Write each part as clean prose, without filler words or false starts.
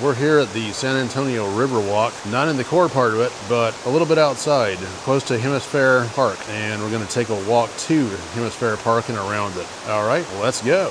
We're here at the San Antonio Riverwalk, not in the core part of it, but a little bit outside, close to Hemisfair Park. And we're gonna take a walk to Hemisfair Park and around it. All right, let's go.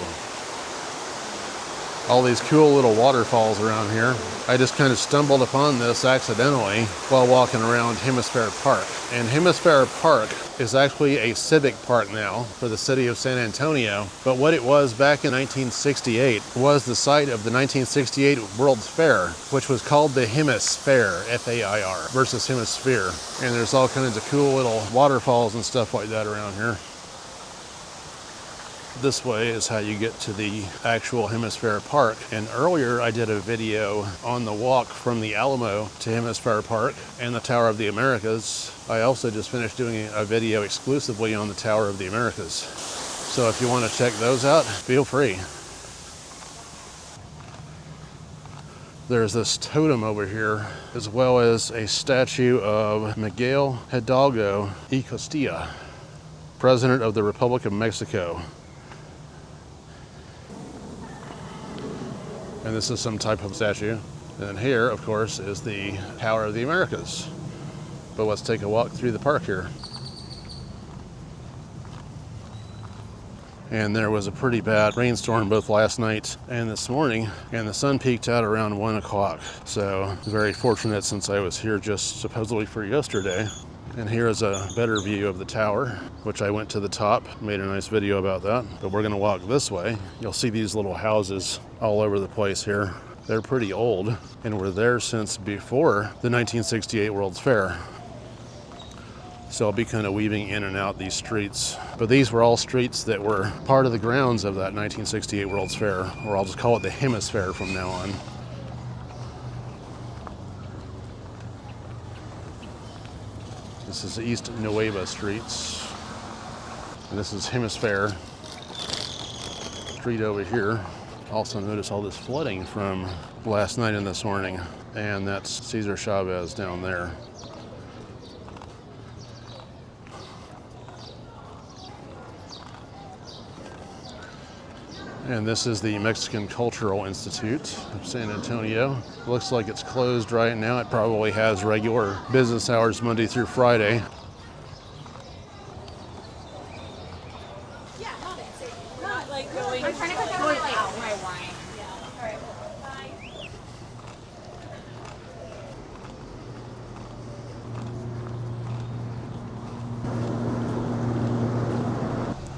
All these cool little waterfalls around here. I just kind of stumbled upon this accidentally while walking around Hemisfair Park. And Hemisfair Park is actually a civic park now for the city of San Antonio. But what it was back in 1968 was the site of the 1968 World's Fair, which was called the Hemisfair, F-A-I-R, versus Hemisphere. And there's all kinds of cool little waterfalls and stuff like that around here. This way is how you get to the actual Hemisfair Park. And earlier I did a video on the walk from the Alamo to Hemisfair Park and the Tower of the Americas. I also just finished doing a video exclusively on the Tower of the Americas. So if you want to check those out, feel free. There's this totem over here, as well as a statue of Miguel Hidalgo y Costilla, President of the Republic of Mexico. And this is some type of statue. And here, of course, is the Tower of the Americas. But let's take a walk through the park here. And there was a pretty bad rainstorm both last night and this morning, and the sun peaked out around 1 o'clock. So very fortunate since I was here just supposedly for yesterday. And here is a better view of the tower, which I went to the top, made a nice video about that. But we're gonna walk this way. You'll see these little houses all over the place here. They're pretty old and were there since before the 1968 World's Fair. So I'll be kind of weaving in and out these streets. But these were all streets that were part of the grounds of that 1968 World's Fair, or I'll just call it the Hemisfair from now on. This is East Nueva Streets. And this is Hemisfair Street over here. Also notice all this flooding from last night and this morning. And that's Cesar Chavez down there. And this is the Mexican Cultural Institute of San Antonio. Looks like it's closed right now. It probably has regular business hours Monday through Friday. Not like going out my wine.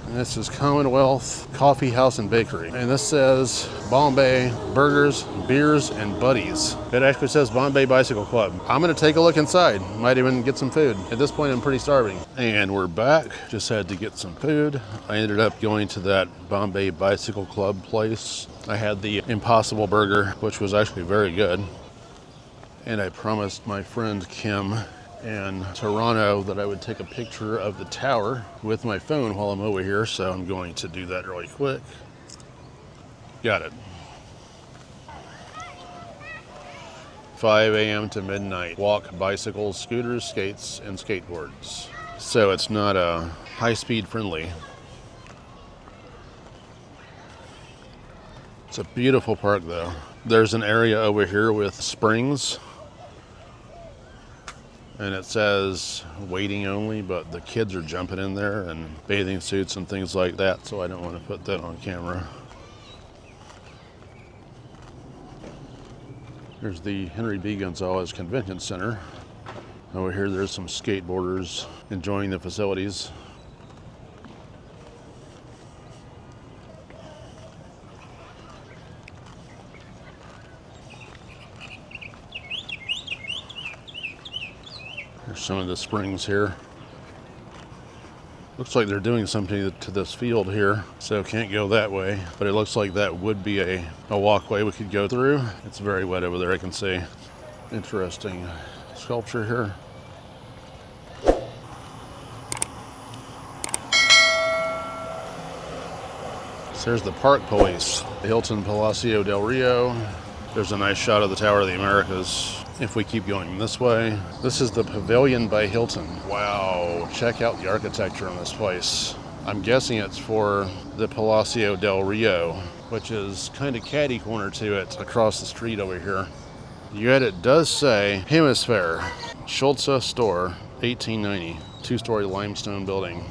And this is Commonwealth Coffee House and Bakery. And this says Bombay Burgers, Beers, and Buddies. It actually says Bombay Bicycle Club. I'm gonna take a look inside. Might even get some food. At this point, I'm pretty starving. And we're back. Just had to get some food. I ended up going to that Bombay Bicycle Club place. I had the Impossible Burger, which was actually very good. And I promised my friend Kim in Toronto that I would take a picture of the tower with my phone while I'm over here, so I'm going to do that really quick. Got it. 5 a.m. to midnight. Walk, bicycles, scooters, skates, and skateboards. So it's not high-speed friendly. It's a beautiful park though. There's an area over here with springs. And it says waiting only, but the kids are jumping in there and bathing suits and things like that, so I don't want to put that on camera. Here's the Henry B. Gonzalez Convention Center. Over here there's some skateboarders enjoying the facilities. There's some of the springs here. Looks like they're doing something to this field here, so can't go that way. But it looks like that would be a walkway we could go through. It's very wet over there, I can see. Interesting sculpture here. So there's the Park Police, the Hilton Palacio del Rio. There's a nice shot of the Tower of the Americas. If we keep going this way, this is the Pavilion by Hilton. Wow, check out the architecture in this place. I'm guessing it's for the Palacio del Rio, which is kind of catty corner to it across the street over here. Yet it does say Hemisfair, Schulze Store, 1890, two-story limestone building.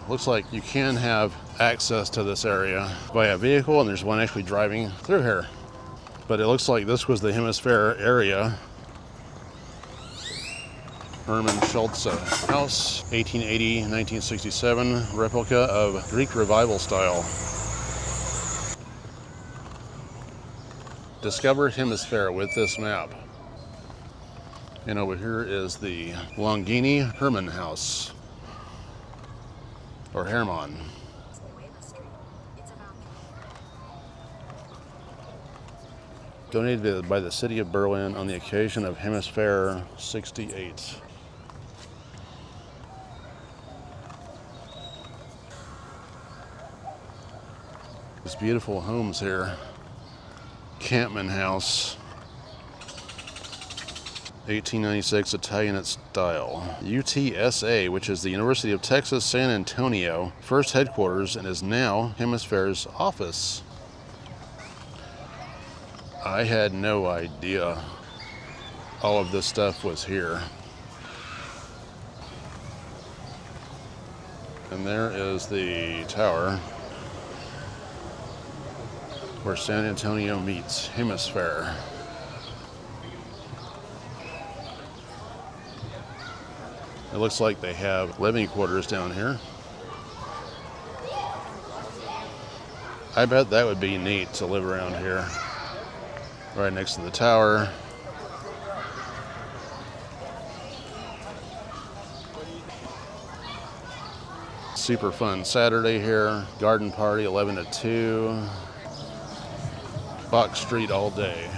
Looks like you can have access to this area via vehicle, and there's one actually driving through here. But it looks like this was the Hemisfair area. Herman Schulze house, 1880-1967, replica of Greek Revival style. Discover Hemisfair with this map. And over here is the Longini Herman house, or Hermann. Donated by the city of Berlin on the occasion of Hemisfair 68. These beautiful homes here. Campman House, 1896, Italian style. UTSA, which is the University of Texas San Antonio, first headquarters and is now Hemisfair's office. I had no idea all of this stuff was here. And there is the tower where San Antonio meets Hemisfair. It looks like they have living quarters down here. I bet that would be neat to live around here. Right next to the tower. Super fun Saturday here. Garden party 11 to 2. Box Street all day.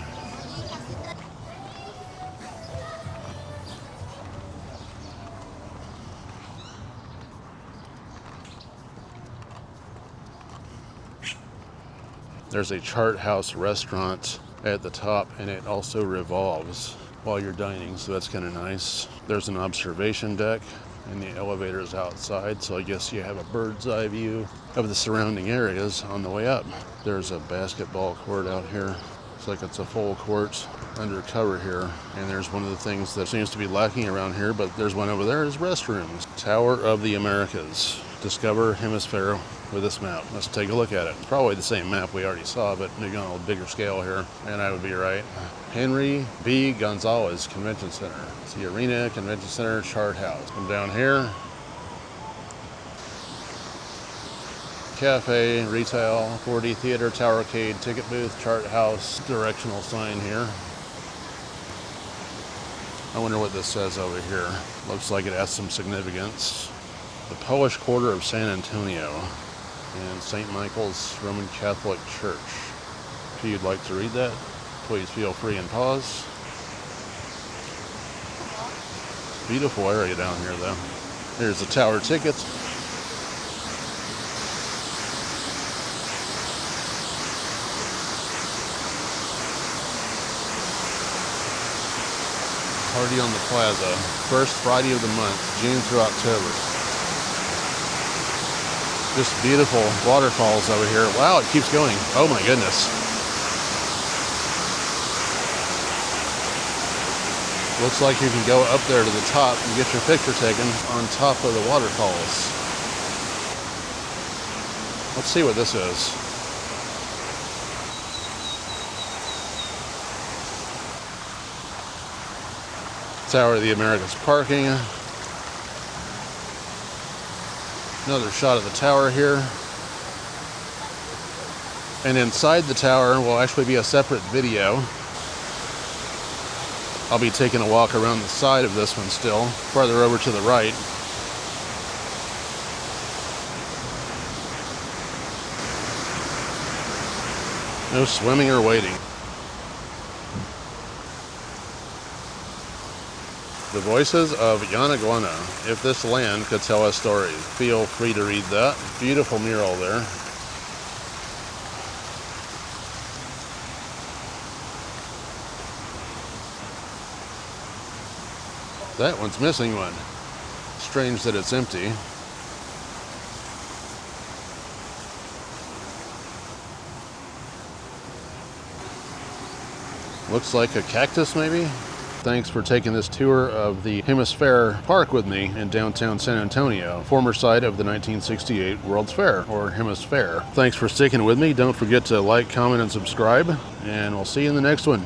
There's a Chart House restaurant at the top, and it also revolves while you're dining, so that's kind of nice. There's an observation deck, and the elevator is outside, so I guess you have a bird's eye view of the surrounding areas on the way up. There's a basketball court out here. Looks like it's a full court undercover here. And there's one of the things that seems to be lacking around here, but there's one over there, is restrooms. Tower of the Americas. Discover Hemisfair with this map. Let's take a look at it. Probably the same map we already saw, but maybe on a bigger scale here. And I would be right. Henry B. Gonzalez Convention Center. It's the Arena Convention Center Chart House. Come down here. Cafe, retail, 4D theater, tower arcade, ticket booth, Chart House, directional sign here. I wonder what this says over here. Looks like it has some significance. The Polish Quarter of San Antonio and St. Michael's Roman Catholic Church. If you'd like to read that, please feel free and pause. Beautiful area down here though. Here's the tower tickets. Party on the Plaza, first Friday of the month, June through October. Just beautiful waterfalls over here. Wow, it keeps going. Oh my goodness. Looks like you can go up there to the top and get your picture taken on top of the waterfalls. Let's see what this is. Tower of the Americas parking. Another shot of the tower here. And inside the tower will actually be a separate video. I'll be taking a walk around the side of this one still, farther over to the right. No swimming or wading. The Voices of Yanaguana. If this land could tell us stories. Feel free to read that. Beautiful mural there. That one's missing one. Strange that it's empty. Looks like a cactus maybe? Thanks for taking this tour of the Hemisfair Park with me in downtown San Antonio, former site of the 1968 World's Fair, or Hemisfair. Thanks for sticking with me. Don't forget to like, comment, and subscribe, and we'll see you in the next one.